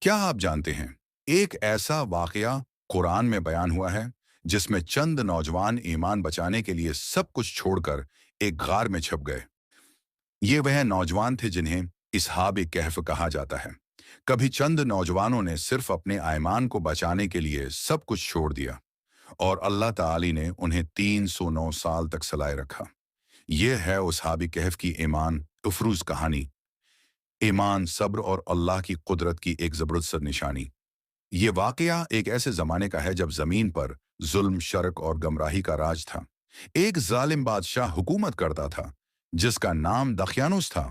क्या आप जानते हैं, एक ऐसा वाकया कुरान में बयान हुआ है जिसमें चंद नौजवान ईमान बचाने के लिए सब कुछ छोड़कर एक गार में छिप गए। ये वह नौजवान थे जिन्हें इसहाब कहफ कहा जाता है। कभी चंद नौजवानों ने सिर्फ अपने ईमान को बचाने के लिए सब कुछ छोड़ दिया और अल्लाह ताली ने उन्हें 309 साल तक सलाए रखा। यह है उसहाबी कहफ की ईमान उफरूज कहानी। ईमान, सब्र और अल्लाह की कुदरत की एक जबरदस्त निशानी। ये वाकया एक ऐसे जमाने का है जब जमीन पर जुल्म, शर्क और गमराही का राज था। एक जालिम बादशाह हुकूमत करता था जिसका नाम दखयानुस था।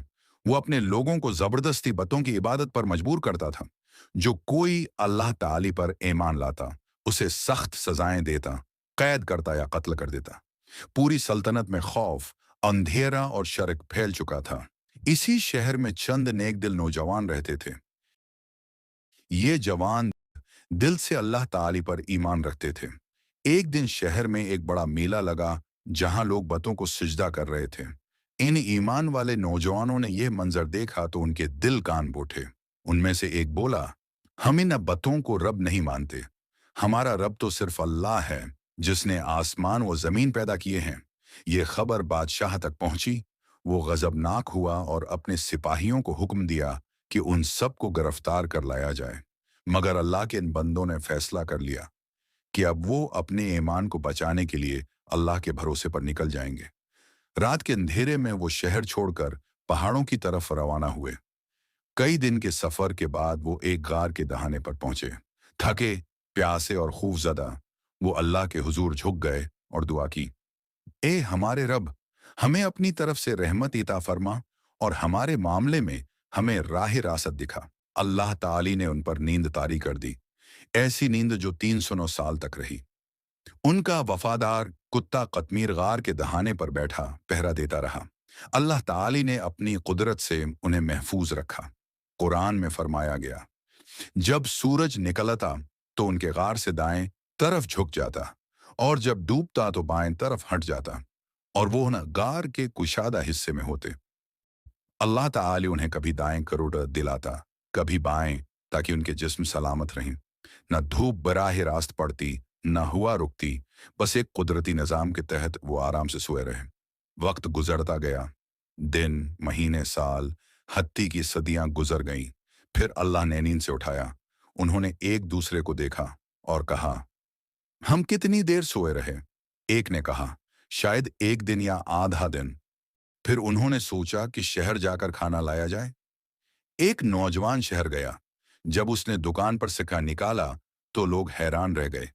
वो अपने लोगों को जबरदस्ती बतों की इबादत पर मजबूर करता था। जो कोई अल्लाह ताली पर ईमान लाता उसे सख्त सजाएं देता, कैद करता या कत्ल कर देता। पूरी सल्तनत में खौफ, अंधेरा और शर्क फैल चुका था। इसी शहर में चंद नेक दिल नौजवान रहते थे। ये जवान दिल से अल्लाह ताली पर ईमान रखते थे। एक दिन शहर में एक बड़ा मेला लगा जहां लोग बतों को सिजदा कर रहे थे। इन ईमान वाले नौजवानों ने यह मंजर देखा तो उनके दिल कान उठे। उनमें से एक बोला, हम इन बतों को रब नहीं मानते। हमारा रब तो सिर्फ अल्लाह है जिसने आसमान व जमीन पैदा किए हैं। ये खबर बादशाह तक पहुंची। वो गजबनाक हुआ और अपने सिपाहियों को हुक्म दिया कि उन सबको गिरफ्तार कर लाया जाए। मगर अल्लाह के इन बंदों ने फैसला कर लिया कि अब वो अपने ईमान को बचाने के लिए अल्लाह के भरोसे पर निकल जाएंगे। रात के अंधेरे में वो शहर छोड़कर पहाड़ों की तरफ रवाना हुए। कई दिन के सफर के बाद वो एक गार के दहाने पर पहुंचे। थके, प्यासे और खौफजदा वो अल्लाह के हुजूर झुक गए और दुआ की, ए हमारे रब, हमें अपनी तरफ से रहमत इता फरमा और हमारे मामले में हमें राह रासत दिखा। अल्लाह ताली ने उन पर नींद तारी कर दी, ऐसी नींद जो 309 साल तक रही। उनका वफादार कुत्ता कतमीर गार के दहाने पर बैठा पहरा देता रहा। अल्लाह ताली ने अपनी कुदरत से उन्हें महफूज रखा। कुरान में फरमाया गया, जब सूरज निकलता तो उनके गार से दाएं तरफ झुक जाता और जब डूबता तो बाएं तरफ हट जाता और वो न गार के कुशादा हिस्से में होते। अल्लाह ताली उन्हें कभी दाएं करोड़ दिलाता, कभी बाएं, ताकि उनके जिस्म सलामत रहें। न धूप बराह रास्त पड़ती, न हुआ रुकती, बस एक कुदरती निज़ाम के तहत वो आराम से सोए रहे। वक्त गुजरता गया, दिन, महीने, साल, हत्ती की सदियां गुजर गईं। फिर अल्लाह ने नींद से उठाया। उन्होंने एक दूसरे को देखा और कहा, हम कितनी देर सोए रहे? एक ने कहा, शायद एक दिन या आधा दिन। फिर उन्होंने सोचा कि शहर जाकर खाना लाया जाए। एक नौजवान शहर गया। जब उसने दुकान पर सिक्का निकाला तो लोग हैरान रह गए।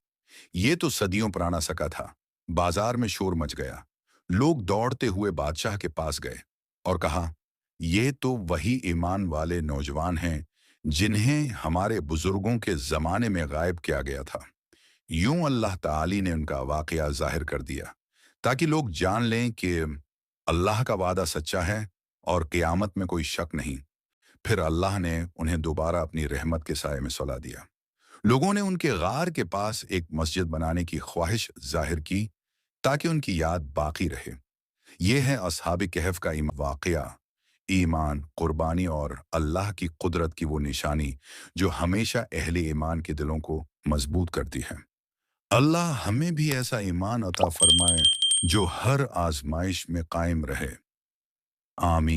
ये तो सदियों पुराना सिक्का था। बाजार में शोर मच गया। लोग दौड़ते हुए बादशाह के पास गए और कहा, ये तो वही ईमान वाले नौजवान हैं जिन्हें हमारे बुजुर्गों के जमाने में गायब किया गया था। यूं अल्लाह ताली ने उनका वाकया जाहिर कर दिया ताकि लोग जान लें कि अल्लाह का वादा सच्चा है और क़यामत में कोई शक नहीं। फिर अल्लाह ने उन्हें दोबारा अपनी रहमत के साए में सुला दिया। लोगों ने उनके गार के पास एक मस्जिद बनाने की ख्वाहिश जाहिर की ताकि उनकी याद बाकी रहे। यह है असहाब कहफ का वाकया। ईमान, कुर्बानी और अल्लाह की कुदरत की वो निशानी जो हमेशा अहले ईमान के दिलों को मजबूत करती है। अल्लाह हमें भी ऐसा ईमान अता फरमाए जो हर आजमाइश में कायम रहे। आमीन।